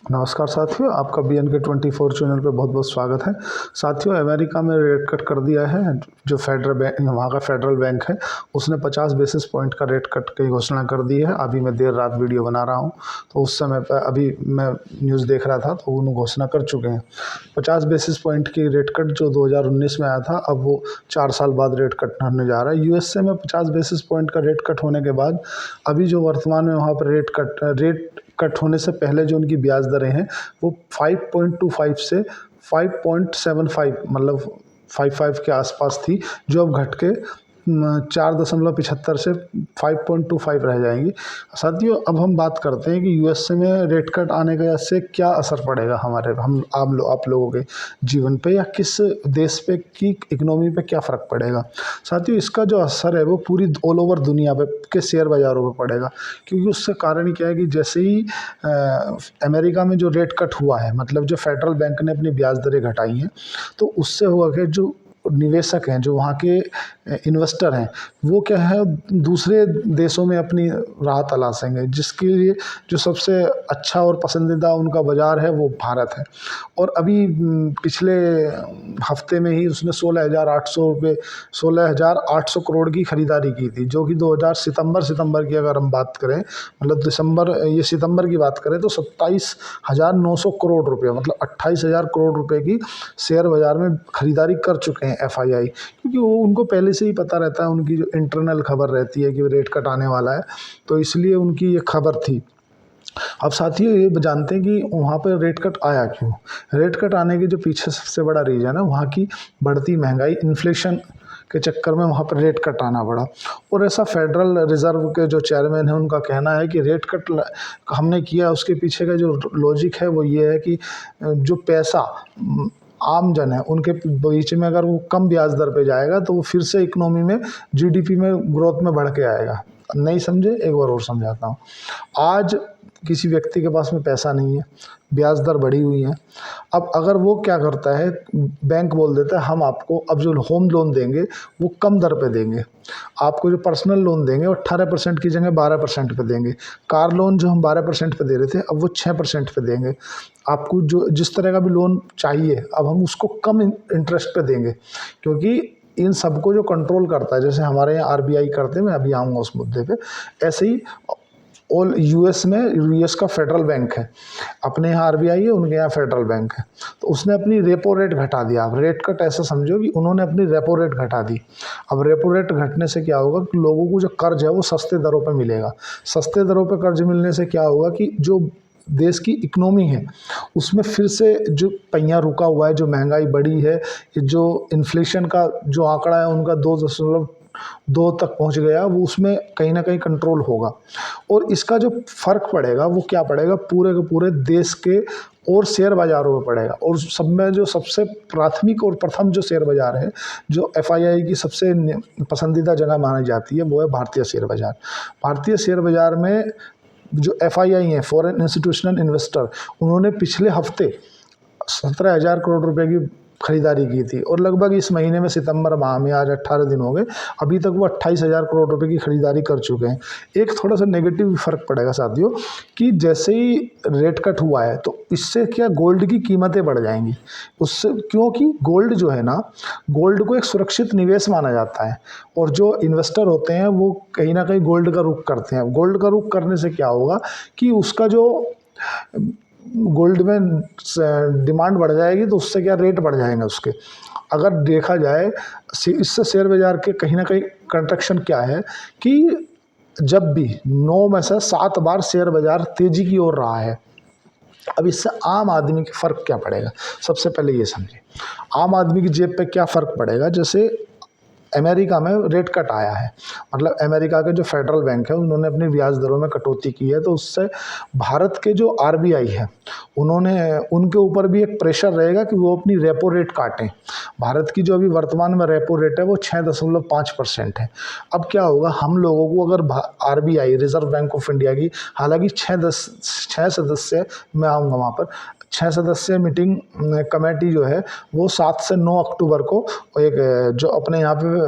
नमस्कार साथियों, आपका BNK24 चैनल पे बहुत बहुत स्वागत है। साथियों, अमेरिका में रेट कट कर दिया है। जो फेडरल बैंक, वहाँ का फेडरल बैंक है, उसने 50 बेसिस पॉइंट का रेट कट की घोषणा कर दी है। अभी मैं देर रात वीडियो बना रहा हूँ, तो उस समय पर अभी मैं न्यूज़ देख रहा था, तो उन्होंने घोषणा कर चुके हैं 50 बेसिस पॉइंट की रेट कट, जो 2019 में आया था। अब वो 4 साल बाद रेट कट होने जा रहा है। USA में 50 बेसिस पॉइंट का रेट कट होने के बाद अभी जो वर्तमान में वहाँ पर रेट कट होने से पहले जो उनकी ब्याज दरें हैं, वो 5.25 से 5.75, मतलब 55 के आसपास थी, जो अब घट के 4.75 से 5.25 रह जाएंगी। साथियों, अब हम बात करते हैं कि USA में रेट कट आने का से क्या असर पड़ेगा हमारे आप लोगों के जीवन पे, या किस देश पे की इकोनॉमी पे क्या फ़र्क पड़ेगा। साथियों, इसका जो असर है वो पूरी ऑल ओवर दुनिया पे के शेयर बाज़ारों पे पड़ेगा। क्योंकि उससे कारण क्या है कि जैसे ही अमेरिका में जो रेट कट हुआ है, मतलब जो फेडरल बैंक ने अपनी ब्याज दरें घटाई हैं, तो उससे हुआ कि जो निवेशक हैं, जो वहाँ के इन्वेस्टर हैं, वो क्या है, दूसरे देशों में अपनी राह तलाशेंगे, जिसके लिए जो सबसे अच्छा और पसंदीदा उनका बाज़ार है वो भारत है। और अभी पिछले हफ्ते में ही उसने 16,800 करोड़ की खरीदारी की थी, जो कि 2000 सितंबर की अगर हम बात करें, मतलब सितंबर की बात करें, तो 27,900 करोड़ रुपये, मतलब 28,000 करोड़ रुपए की शेयर बाज़ार में खरीदारी कर चुके हैं FII। क्योंकि वो उनको पहले से ही पता रहता है, उनकी जो इंटरनल खबर रहती है कि रेट कट आने वाला है, तो इसलिए उनकी ये खबर थी। अब साथियों, ये जानते हैं कि वहाँ पर रेट कट आया क्यों। रेट कट आने के जो पीछे सबसे बड़ा रीज़न है वहाँ की बढ़ती महंगाई, इन्फ्लेशन के चक्कर में वहाँ पर रेट कट आना पड़ा। और ऐसा फेडरल रिजर्व के जो चेयरमैन है, उनका कहना है कि रेट कट हमने किया, उसके पीछे का जो लॉजिक है वो ये है कि जो पैसा आम जन है उनके बीच में अगर वो कम ब्याज दर पे जाएगा, तो वो फिर से इकोनॉमी में, GDP में ग्रोथ में बढ़ के आएगा। नहीं समझे, एक बार और समझाता हूँ। आज किसी व्यक्ति के पास में पैसा नहीं है, ब्याज दर बढ़ी हुई है। अब अगर वो क्या करता है, बैंक बोल देता है हम आपको अब जो होम लोन देंगे वो कम दर पे देंगे, आपको जो पर्सनल लोन देंगे वो 18% की जगह 12% पे देंगे। कार लोन जो हम 12% पे दे रहे थे, अब वो 6% पे देंगे। आपको जो जिस तरह का भी लोन चाहिए, अब हम उसको कम इंटरेस्ट पे देंगे। क्योंकि इन सबको जो कंट्रोल करता है, जैसे हमारे यहाँ RBI करते हैं, मैं अभी आऊँगा उस मुद्दे पे, ऐसे ही ऑल US का फेडरल बैंक है। अपने यहाँ RBI है, उनके यहाँ फेडरल बैंक है। तो उसने अपनी रेपो रेट घटा दिया। आप रेट कट ऐसा समझो कि उन्होंने अपनी रेपो रेट घटा दी। अब रेपो रेट घटने से क्या होगा कि लोगों को जो कर्ज है वो सस्ते दरों पे मिलेगा। सस्ते दरों पे कर्ज मिलने से क्या होगा कि जो देश की इकोनॉमी है उसमें फिर से जो पहिया रुका हुआ है, जो महंगाई बढ़ी है, जो इन्फ्लेशन का जो आंकड़ा है उनका 2.2 तक पहुंच गया, वो उसमें कहीं ना कहीं कंट्रोल होगा। और इसका जो फर्क पड़ेगा वो क्या पड़ेगा, पूरे के पूरे देश के और शेयर बाजारों में पड़ेगा। और सब में जो सबसे प्राथमिक और प्रथम जो शेयर बाजार है, जो FII की सबसे पसंदीदा जगह मानी जाती है, वो है भारतीय शेयर बाजार। भारतीय शेयर बाजार में जो FII हैं, फॉरेन इंस्टीट्यूशनल इन्वेस्टर, उन्होंने पिछले हफ्ते 17,000 करोड़ रुपए की खरीदारी की थी। और लगभग इस महीने में, सितंबर माह में, आज 18 दिन हो गए, अभी तक वो 28,000 करोड़ रुपए की खरीदारी कर चुके हैं। एक थोड़ा सा नेगेटिव फर्क पड़ेगा साथियों, कि जैसे ही रेट कट हुआ है तो इससे क्या, गोल्ड की कीमतें बढ़ जाएंगी उससे। क्योंकि गोल्ड जो है ना, गोल्ड को एक सुरक्षित निवेश माना जाता है, और जो इन्वेस्टर होते हैं वो कहीं ना कहीं गोल्ड का रुख करते हैं। गोल्ड का रुख करने से क्या होगा कि उसका जो गोल्ड में डिमांड बढ़ जाएगी, तो उससे क्या, रेट बढ़ जाएंगे उसके। अगर देखा जाए, इससे शेयर बाजार के कहीं ना कहीं कंट्रैक्शन क्या है कि जब भी 9 में से 7 बार शेयर बाजार तेजी की ओर रहा है। अब इससे आम आदमी के फ़र्क क्या पड़ेगा, सबसे पहले ये समझे। आम आदमी की जेब पे क्या फ़र्क पड़ेगा। जैसे अमेरिका में रेट कट आया है, मतलब अमेरिका के जो फेडरल बैंक है उन्होंने अपनी ब्याज दरों में कटौती की है, तो उससे भारत के जो RBI है, उनके ऊपर भी एक प्रेशर रहेगा कि वो अपनी रेपो रेट काटें। भारत की जो अभी वर्तमान में रेपो रेट है वो 6.5% है। अब क्या होगा, हम लोगों को अगर RBI, reserve bank of India की, हालांकि 6 सदस्य, मैं आऊँगा वहाँ पर, 6 सदस्य मीटिंग कमेटी जो है वो 7 से 9 अक्टूबर को एक जो अपने यहाँ पे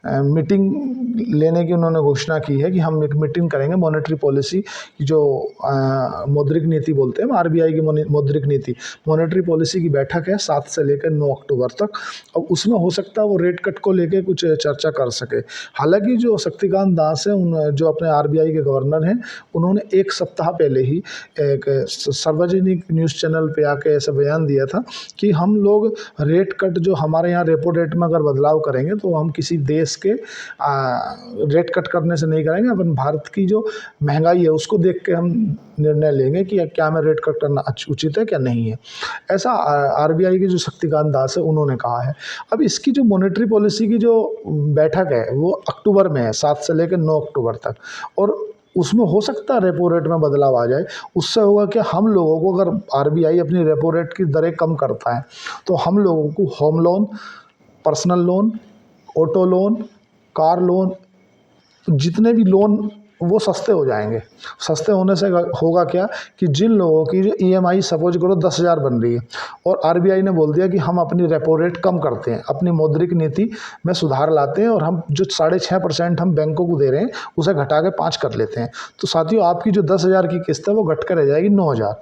मीटिंग लेने की उन्होंने घोषणा की है कि हम एक मीटिंग करेंगे मॉनेटरी पॉलिसी की, जो मौद्रिक नीति बोलते हैं, आरबीआई की मौद्रिक नीति, मॉनेटरी पॉलिसी की बैठक है 7 से लेकर 9 अक्टूबर तक। अब उसमें हो सकता है वो रेट कट को लेकर कुछ चर्चा कर सके। हालांकि जो शक्तिकांत दास है, जो अपने आरबीआई के गवर्नर हैं, उन्होंने एक सप्ताह पहले ही एक सार्वजनिक न्यूज़ चैनल पे आके ऐसा बयान दिया था कि हम लोग रेट कट, जो हमारे यहाँ रेपो रेट में अगर बदलाव करेंगे तो हम किसी देश के रेट कट करने से नहीं करेंगे, अपन भारत की जो महंगाई है उसको देख के हम निर्णय लेंगे कि क्या हमें रेट कट करना उचित है क्या नहीं है। ऐसा आरबीआई के जो शक्तिकांत दास है उन्होंने कहा है। अब इसकी जो मॉनेटरी पॉलिसी की जो बैठक है वो अक्टूबर में है, 7 से लेकर 9 अक्टूबर तक, और उसमें हो सकता है रेपो रेट में बदलाव आ जाए। उससे होगा कि हम लोगों को, अगर आरबीआई अपनी रेपो रेट की दरें कम करता है तो हम लोगों को home loan, personal loan, auto loan, car loan, जितने भी लोन वो सस्ते हो जाएंगे। सस्ते होने से होगा क्या कि जिन लोगों की जो ईएमआई सपोज करो 10,000 बन रही है और आरबीआई ने बोल दिया कि हम अपनी रेपो रेट कम करते हैं, अपनी मौद्रिक नीति में सुधार लाते हैं और हम जो 6.5% हम बैंकों को दे रहे हैं उसे घटा के 5 कर लेते हैं, तो साथियों आपकी जो 10,000 की किस्त है वो घट कर रह जाएगी 9,000,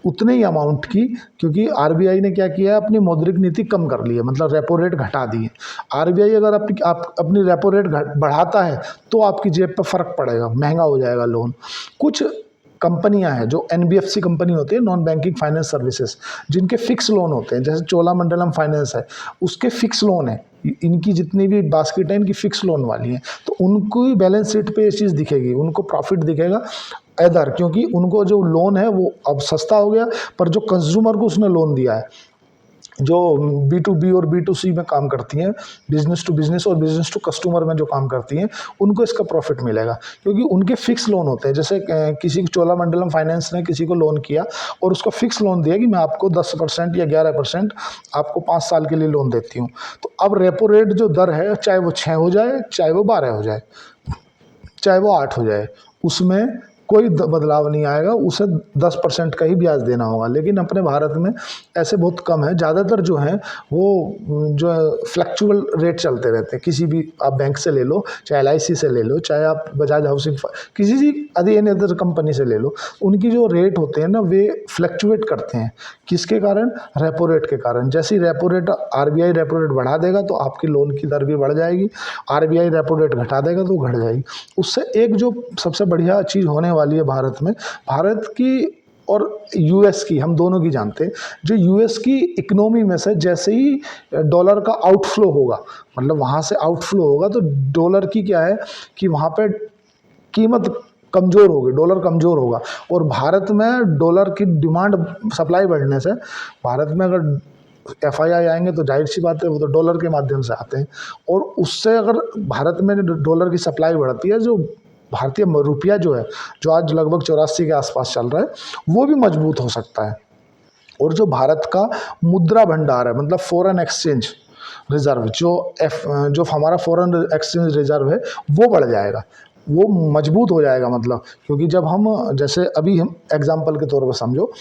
उतने ही अमाउंट की, क्योंकि आरबीआई ने क्या किया है, अपनी मौद्रिक नीति कम कर ली है, मतलब रेपो रेट घटा दी है। आरबीआई अगर अपनी रेपो रेट बढ़ाता है तो आपकी जेब पर फ़र्क पड़ेगा, महंगा हो जाएगा लोन। कुछ कंपनियां हैं जो एनबीएफसी कंपनी होती है, नॉन बैंकिंग फाइनेंस सर्विसेज, जिनके फिक्स लोन होते हैं, जैसे चोलामंडलम फाइनेंस है उसके फिक्स लोन है, इनकी जितनी भी बास्केट है इनकी फिक्स लोन वाली है, तो उनको बैलेंस शीट पे ये चीज़ दिखेगी, उनको प्रॉफिट दिखेगा इधर, क्योंकि उनको जो लोन है वो अब सस्ता हो गया, पर जो कंज्यूमर को उसने लोन दिया है, जो B2B और B2C में काम करती हैं, बिजनेस टू बिजनेस और बिजनेस टू कस्टमर में जो काम करती हैं, उनको इसका प्रॉफिट मिलेगा, क्योंकि उनके फिक्स लोन होते हैं। जैसे किसी चोलामंडलम फाइनेंस ने किसी को लोन किया और उसको फिक्स लोन दिया कि मैं आपको 10% या 11% आपको 5 साल के लिए लोन देती हूँ, तो अब रेपो रेट जो दर है, चाहे वो 6 हो जाए, चाहे वो 12 हो जाए, चाहे वो 8 हो जाए, उसमें कोई बदलाव नहीं आएगा, उसे 10% का ही ब्याज देना होगा। लेकिन अपने भारत में ऐसे बहुत कम है, ज़्यादातर जो है वो जो फ्लैक्चुअल रेट चलते रहते हैं। किसी भी आप बैंक से ले लो, चाहे एलआईसी से ले लो, चाहे आप बजाज हाउसिंग, किसी भी अदर कंपनी से ले लो, उनकी जो रेट होते हैं ना वे फ्लैक्चुएट करते हैं। किसके कारण? रेपो रेट के कारण। जैसे ही repo rate, RBI repo rate बढ़ा देगा तो आपकी लोन की दर भी बढ़ जाएगी, आरबीआई रेपो रेट घटा देगा तो घट जाएगी। उससे एक जो सबसे बढ़िया चीज़ होने वाली है भारत में, भारत की और यूएस की, हम दोनों की जानते हैं, जो यूएस की इकोनॉमी में से जैसे ही डॉलर का आउटफ्लो होगा, मतलब वहाँ से आउटफ्लो होगा, तो डॉलर की क्या है कि वहाँ पे कीमत कमज़ोर होगी, डॉलर कमज़ोर होगा, और भारत में डॉलर की डिमांड, सप्लाई बढ़ने से, भारत में अगर एफआईआई आएंगे तो जाहिर सी बात है वो तो डॉलर के माध्यम से आते हैं, और उससे अगर भारत में डॉलर की सप्लाई बढ़ती है, जो भारतीय रुपया जो है, जो आज लगभग 84 के आसपास चल रहा है, वो भी मजबूत हो सकता है। और जो भारत का मुद्रा भंडार है, मतलब फॉरेन एक्सचेंज रिजर्व, जो हमारा फॉरेन एक्सचेंज रिजर्व है, वो बढ़ जाएगा, वो मजबूत हो जाएगा। मतलब क्योंकि जब हम, जैसे अभी हम एग्जांपल के तौर पर समझो,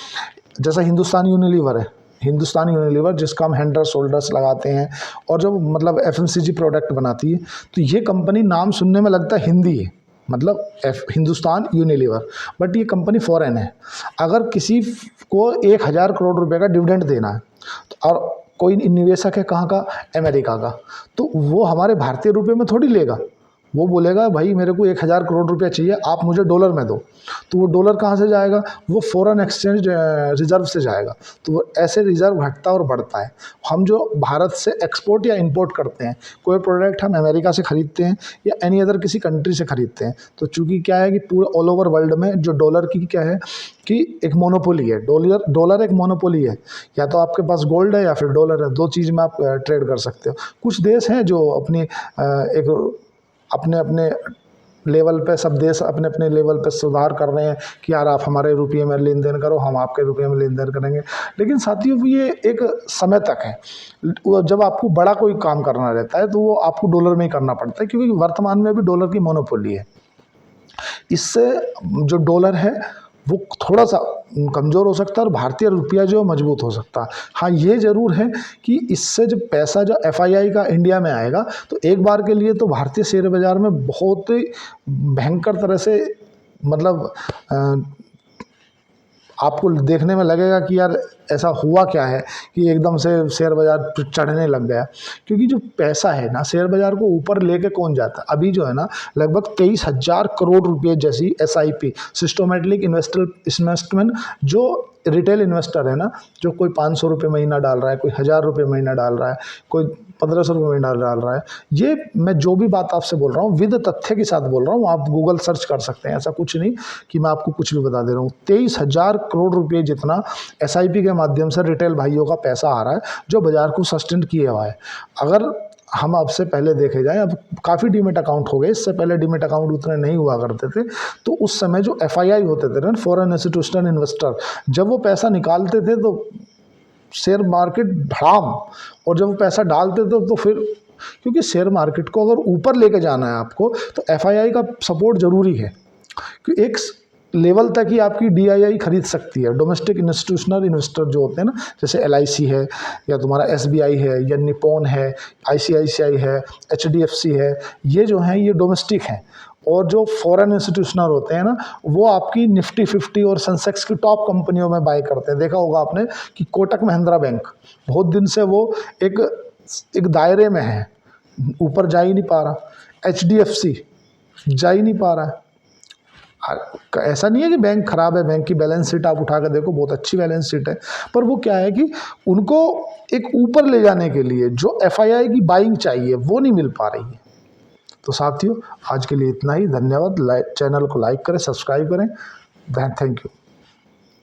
जैसा हिंदुस्तान यूनिलीवर है, हिंदुस्तान यूनिलीवर जिसका हम हैंडर्स शोल्डर्स लगाते हैं, और जो मतलब एफएमसीजी प्रोडक्ट बनाती है, तो ये कंपनी नाम सुनने में लगता है हिंदी है, मतलब हिंदुस्तान यूनिलीवर, बट ये कंपनी फॉरेन है। अगर किसी को 1,000 करोड़ रुपए का डिविडेंड देना है, तो और कोई निवेशक है कहाँ का? अमेरिका का, तो वो हमारे भारतीय रुपये में थोड़ी लेगा, वो बोलेगा भाई मेरे को 1,000 करोड़ रुपया चाहिए, आप मुझे डॉलर में दो, तो वो डॉलर कहाँ से जाएगा? वो फॉरेन एक्सचेंज रिजर्व से जाएगा। तो वो ऐसे रिजर्व घटता और बढ़ता है। हम जो भारत से एक्सपोर्ट या इंपोर्ट करते हैं, कोई प्रोडक्ट हम अमेरिका से खरीदते हैं या एनी अदर किसी कंट्री से खरीदते हैं, तो चूँकि क्या है कि पूरे ऑल ओवर वर्ल्ड में जो डॉलर की क्या है कि एक मोनोपोली है, डॉलर एक मोनोपोली है, या तो आपके पास गोल्ड है या फिर डॉलर है, दो चीज़ में आप ट्रेड कर सकते हो। कुछ देश हैं जो अपनी अपने अपने लेवल पे, सब देश अपने अपने लेवल पे सुधार कर रहे हैं कि यार आप हमारे रुपये में लेन देन करो, हम आपके रुपये में लेन देन करेंगे। लेकिन साथियों ये एक समय तक है, जब आपको बड़ा कोई काम करना रहता है तो वो आपको डॉलर में ही करना पड़ता है, क्योंकि वर्तमान में भी डॉलर की मोनोपोली है। इससे जो डॉलर है वो थोड़ा सा कमज़ोर हो सकता है और भारतीय रुपया जो मजबूत हो सकता है। हाँ, ये ज़रूर है कि इससे जब पैसा जो एफआईआई का इंडिया में आएगा तो एक बार के लिए तो भारतीय शेयर बाज़ार में बहुत ही भयंकर तरह से मतलब आपको देखने में लगेगा कि यार ऐसा हुआ क्या है कि एकदम से शेयर बाज़ार चढ़ने लग गया। क्योंकि जो पैसा है ना, शेयर बाज़ार को ऊपर लेके कौन जाता है। अभी जो है ना लगभग 23,000 करोड़ रुपए जैसी एसआईपी, सिस्टोमेटिक इन्वेस्टमेंट, जो रिटेल इन्वेस्टर है ना, जो कोई 500 रुपये महीना डाल रहा है, कोई 1000 रुपये महीना डाल रहा है, कोई 1500 रुपये महीना डाल रहा है। ये मैं जो भी बात आपसे बोल रहा हूँ विद तथ्य के साथ बोल रहा हूँ, आप गूगल सर्च कर सकते हैं, ऐसा कुछ नहीं कि मैं आपको कुछ भी बता दे रहा हूँ। 23,000 करोड़ रुपये जितना एसआईपी के माध्यम से रिटेल भाइयों का पैसा आ रहा है जो बाजार को सस्टेन किए हुआ है। अगर हम अब से पहले देखे जाए, अब काफ़ी डीमेट अकाउंट हो गए, इससे पहले डीमेट अकाउंट उतने नहीं हुआ करते थे, तो उस समय जो एफआईआई होते थे ना, फॉरेन इंस्टीट्यूशनल इन्वेस्टर, जब वो पैसा निकालते थे तो शेयर मार्केट धड़ाम, और जब वो पैसा डालते थे तो फिर, क्योंकि शेयर मार्केट को अगर ऊपर लेके जाना है आपको तो एफआईआई का सपोर्ट ज़रूरी है। कि एक लेवल तक ही आपकी डीआईआई खरीद सकती है, डोमेस्टिक इंस्टीट्यूशनल इन्वेस्टर जो होते हैं ना, जैसे एलआईसी है या तुम्हारा एसबीआई है या निप्पॉन है, आईसीआईसीआई है, एचडीएफसी है, ये जो हैं ये डोमेस्टिक हैं। और जो फॉरेन इंस्टीट्यूशनल होते हैं ना, वो आपकी निफ्टी 50 और सेंसेक्स की टॉप कंपनियों में बाय करते हैं। देखा होगा आपने कि कोटक महिंद्रा बैंक बहुत दिन से वो एक दायरे में है, ऊपर जा ही नहीं पा रहा। एचडीएफसी जा ही नहीं पा रहा है। ऐसा नहीं है कि बैंक खराब है, बैंक की बैलेंस शीट आप उठा कर देखो, बहुत अच्छी बैलेंस शीट है, पर वो क्या है कि उनको एक ऊपर ले जाने के लिए जो एफआईआई की बाइंग चाहिए वो नहीं मिल पा रही है। तो साथियों, आज के लिए इतना ही। धन्यवाद। चैनल को लाइक करें, सब्सक्राइब करें। Thank you.